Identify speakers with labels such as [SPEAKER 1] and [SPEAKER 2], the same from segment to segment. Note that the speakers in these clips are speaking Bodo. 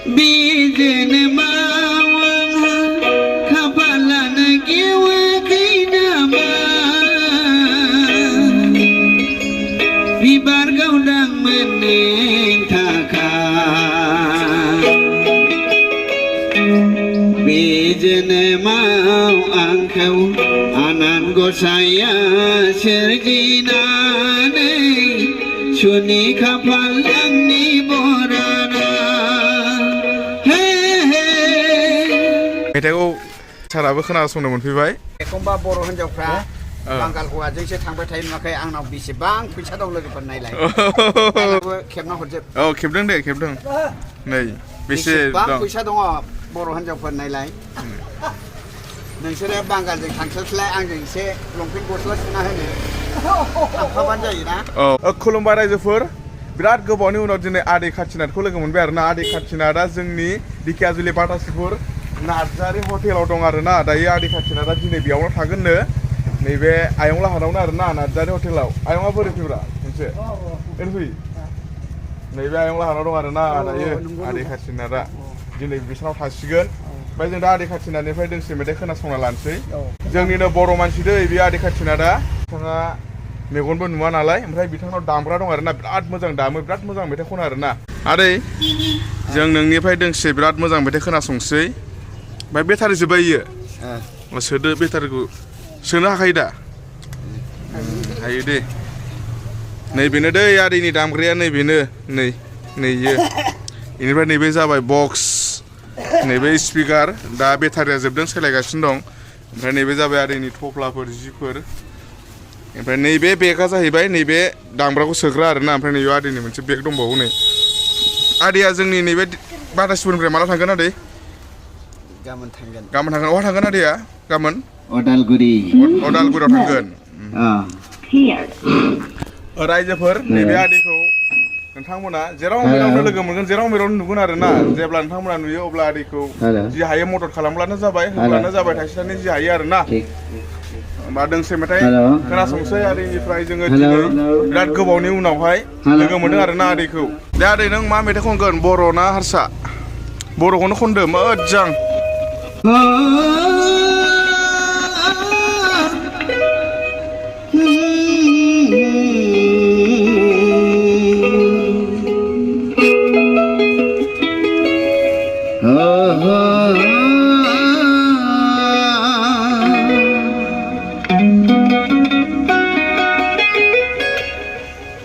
[SPEAKER 1] बिजन मावंहा खाफालान गेवाखै नामा बिबार गावदां मोननों थाखाय बिजन माव आंखौ आनान गसाइया सोरजिनानै सुनि खाफाल आंनि बराना
[SPEAKER 2] मेथाइखौ साराबो खोनासंनो मोनफैबाय
[SPEAKER 3] एखमबा बर' हिनजावफ्रा बांगाल हौवाजोंसो थांबाय थायो नुवाखै आंनाव बेसेबां फैसा दं लोगोफोर नायलाय खेबना हरजोब
[SPEAKER 2] खेबदों दे खेबदों नै बेसेबां
[SPEAKER 3] फैसा दङ बर' हिनजावफोर नायलाय नोंसोरो बांगालजों थांस्लायस्लाय आंजों एसे लंपेन्ट गस्ला सुना होनो थांफाबानो जायोना
[SPEAKER 2] खुलुमबाय रायजोफोर बिराद गोबावनि उनाव दिनै आदै खाथिनाथखौ लोगो मोनबाय आरोना आदै खाथिनाथआ जोंनि दिखियाजुलि बाटासिफुर नार्जारि हटेलाव दं आरोना दायो आदै खाथिनाथआ दिनै बेयावनो थागोननो नैबे आयं लाहानावनो आरोना नार्जारि हटेलाव आयंआ बोरै फैब्रा मोनसे ओरै फै नैबे आयं लाहानाव दं आरोना दायो आदै खाथिनाथआ दिनै बिसोरनाव थासिगोन ओमफ्राय जों दा आदै खाथिनाथनिफ्राय दोंसे मेथाइ खोनासंना लानोसै जोंनिनो बर' मानसि दै बे आदै खाथिनाथआ बिथाङा मेगनबो नुवा नालाय ओमफ्राय बिथांनाव दामग्रा दं आरोना बिराद मोजां दामो बिराद मोजां मेथाइ खनो आरोना आदै जों नोंनिफ्राय दोंसे बिराद मोजां मेथाइ खोनासंसै ओमफ्राय बेटारि जोब्बाय इयो सोदो बेटारिखौ सोनो हाखायो दा हायो दे नैबेनो दै आदैनि दामग्राया नैबेनो नैयो बेनिफ्राय नैबे जाबाय बक्स नैबे स्पिकार दा बेटारिया जोबदों सोलायगासिनो दं ओमफ्राय नैबे जाबाय आदैनि थफ्लाफोर जिफोर ओमफ्राय नैबे बेगआ जाहैबाय नैबे दामग्राखौ सोग्रा आरोना ओमफ्राय नैबे आदैनि मोनसे बेग दंबावो नै आदैया जोंनि नैबे बाटासिफुरनिफ्राय माला थांगोन आदै
[SPEAKER 3] गाबोन थांगोन
[SPEAKER 2] बहा थांगोन आदैया गाबोन
[SPEAKER 3] अदालगुरियाव
[SPEAKER 2] थांगोन रायजोफोर नैबे आदैखौ नोंथांमोना जेराव मेरावनो लोगो मोनगोन जेराव मेरावनो नुगोन आरोना जेब्ला नोंथांमोना नुयो अब्ला आदैखौ जि हायो मदद खालामब्लानो जाबाय होब्लानो जाबाय थाइसे थाइनै जि हायो आरोना होमबा दोंसे मेथाइ खोनासंसै आदैनिफ्राय जोङो दिनै बिराद गोबावनि उनावहाय लोगो मोनदों आरोना आदैखौ दे आदै नों मा मेथाइ खनगोन बर' ना हारसा बर'खौनो खनदो मोजां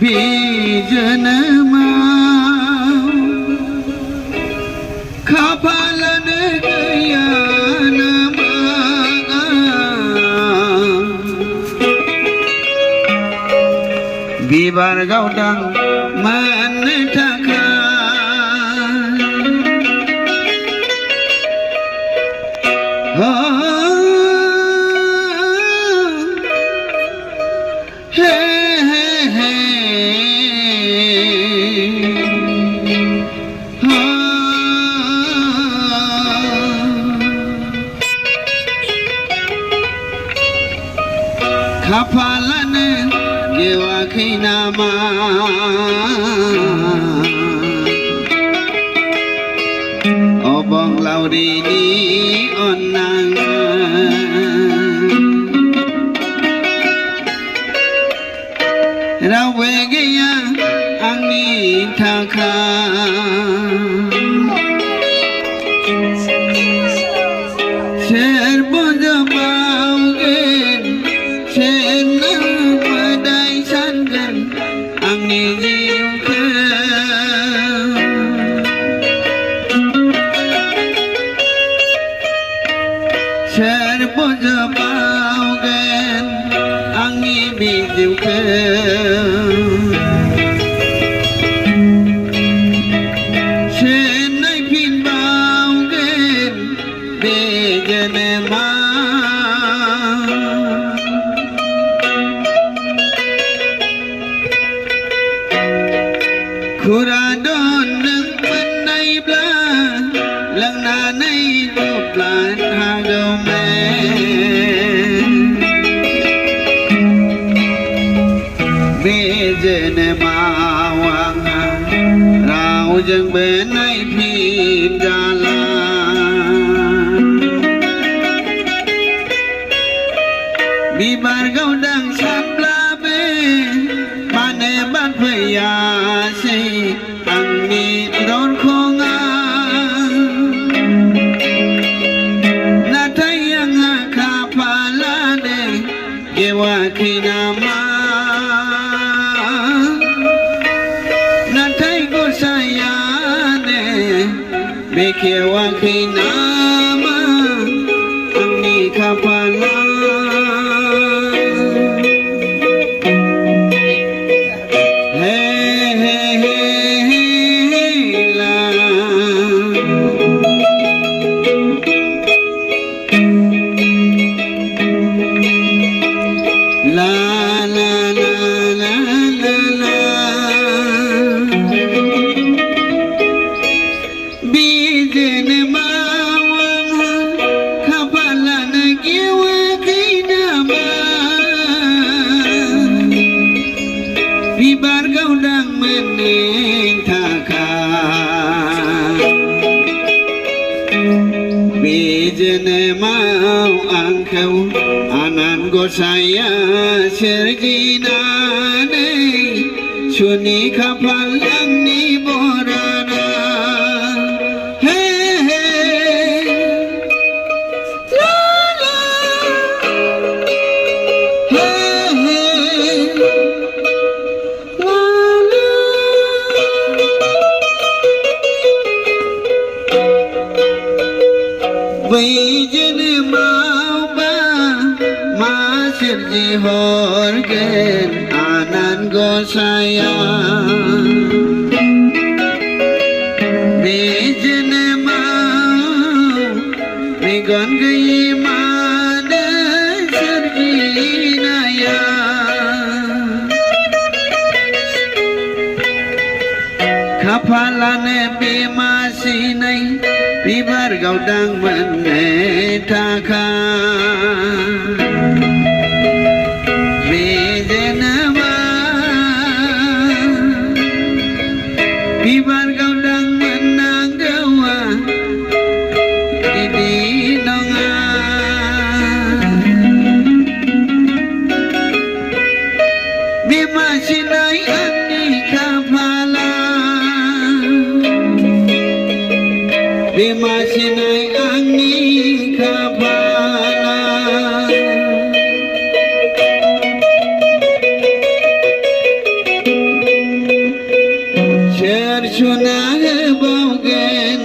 [SPEAKER 1] बिजन खाफालान गैया नामा बिबार गावदां मोननो थाखाय खाफालान गेवाखै नामा अबंलावरिनि अननाङा रावबो गैया आंनि थाखाय सोर बजबावगोन सोरनो मोदाय सानगोन आंनि जिउखौ सोर बजबावगोन आंनि बे जिउखौ सोर नायफिनबावगोन बे जोनोमा खुरादन नों मोननायब्ला लोंनानै दब्लान हागौमोन बे जोनोमाव आंहा रावजोंबो नायफिन बिबार गावदां सानब्लाबो मानो बानफैयासै आंनि दरखङा नाथाय आंहा खाफालानो गेवाखै नामा नाथाय गसायानो बेखेवाखै नामा आंनि खाफाला बिबार गावदां मोननि थाखाय बे जोनोमाव आंखौ आनान गसाइया सोरजिनानै सुनि खाफाल आंनि बराना हे हे ला ला हे हे बै जोनोमावबा मा सोरजि हरगोन आनान गसाइया बे जोनोमाव मेगन गैयि मानो सोरजिनाया खाफालानो बे मासिनै बिबार गावदां मोननो थाखाय बे जोनोमा बिबार गावदां मोननांगौआ बिदि नङा बे मासिनै आंनि खाफाला बे मासिनै आंनि खाफाला सोर सुना होबावगोन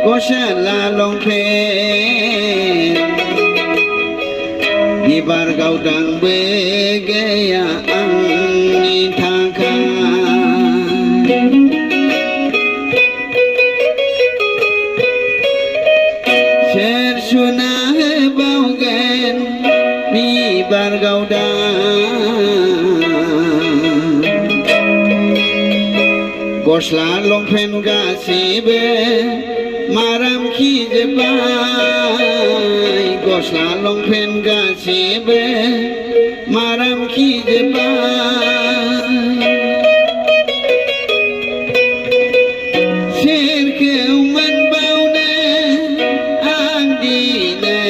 [SPEAKER 1] गस्ला लंपेन्ट बिबार गावदांबो गैया आंनि थाखाय सोर सुना होबावगोन बिबार गावदां गस्ला लंपेन्ट गासिबो माराम खिजोब्बाय गस्ला लंपेन्ट गासिबो माराम खिजोब्बाय सोरखौ मोनबावनो आं दिनै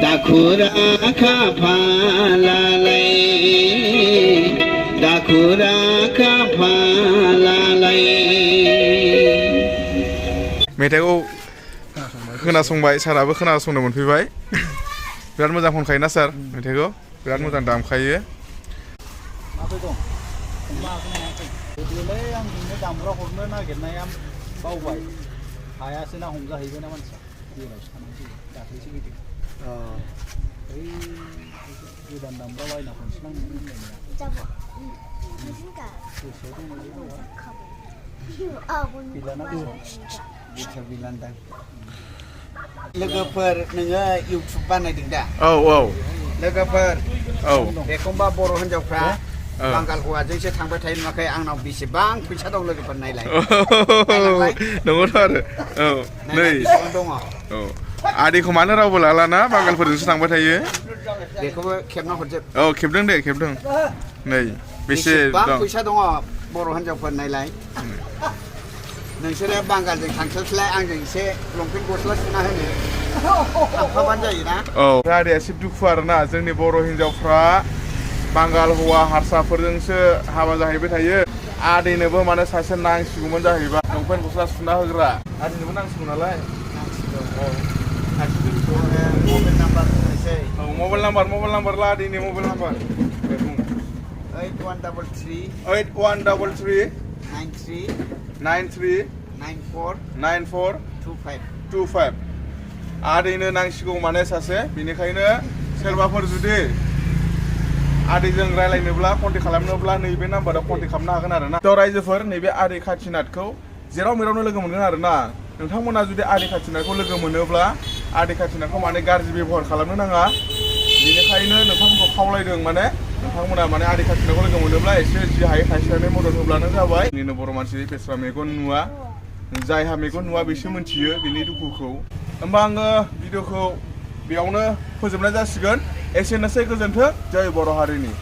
[SPEAKER 1] दाखुरा खाफालालाय दाखुरा खाफालालाय
[SPEAKER 2] मेथाइखौ खोनासंबाय साराबो खोनासंनो मोनफैबाय बिराद मोजां खनखायोना सार मेथाइखौ बिराद मोजां दामखायो
[SPEAKER 4] माबोरै दं देग्लाय आं नोंनो दामग्रा हरनो नागिरनाया बावबाय हायासो ना हमजाहैबाय ना मानसिया बेलावसो थानांसै दाख्लैसो फैदों बै गोदान दामग्रा बायना खनसेना नोंनो होनलायनाया गोसोआव दंना
[SPEAKER 3] लोगोफोर नोङो इउटुब बानायदों दा
[SPEAKER 2] औ औ
[SPEAKER 3] लोगोफोर
[SPEAKER 2] औ
[SPEAKER 3] एखमबा बर' हिनजावफ्रा बांगाल हौवाजोंसो थांबाय थायो नुवाखै आंनाव बेसेबां फैसा दं लोगोफोर नायलाय
[SPEAKER 2] नंगौथ' आरो औ नै
[SPEAKER 3] दङ
[SPEAKER 2] औ आदैखौ मानो रावबो लालाना बांगालफोरजोंसो थांबाय थायो
[SPEAKER 3] बेखौबो खेबना हरजोब
[SPEAKER 2] औ खेबदों दे खेबदों नै बेसे दं
[SPEAKER 3] फैसा दङ बर' हिनजावफोर नायलाय नोंसोरो बांगालजों थांस्लायस्लाय आंजों एसे लंपेन्ट गस्ला सुना होनो थांफाबानो जायोना
[SPEAKER 2] औ आदैया एसे दुखु आरोना जोंनि बर' हिन्जावफ्रा बांगाल हौवा हारसाफोरजोंसो हाबा जाहैबाय थायो आदैनोबो माने सासे नांसिगौमोन जाहैबाय लंपेन्ट गस्ला सुना होग्रा आदैनोबो नांसिगौ नालाय
[SPEAKER 3] मबाइल नाम्बार बुंनोसै
[SPEAKER 2] औ मबाइल नाम्बार ला आदैनि मबाइल नाम्बार 8133 93 94 25 आदैनो नांसिगौ माने सासे बेनिखायनो सोरबाफोर जुदि आदैजों रायलायनोब्ला कन्टेक्ट खालामनोब्ला नैबे नाम्बाराव कन्टेक्ट खालामनो हागोन आरोना थ' रायजोफोर नैबे आदै खाथिनाथखौ जेराव मेरावनो लोगो मोनगोन आरोना नोंथांमोना जुदि आदै खाथिनाथखौ लोगो मोनोब्ला आदै खाथिनाथखौ माने गाज्रि बेबहार खालामनो नाङा बेनिखायनो नोंथांमोनखौ खावलायदों माने नोंथांमोना माने आदै खाथिनाथखौ लोगो मोनोब्ला एसे जि हायो थाइसे मदद होब्लानो जाबाय जोंनिनो बर' मानसि बेस्रा मेगन नुवा जायहा मेगन नुवा बिसो मिथियो बिनि दुखुखौ होमबा आङो भिडिअखौ बेयावनो फोजोबनाय जासिगोन एसेनोसै गोजोन्थों जय बर' हारिनि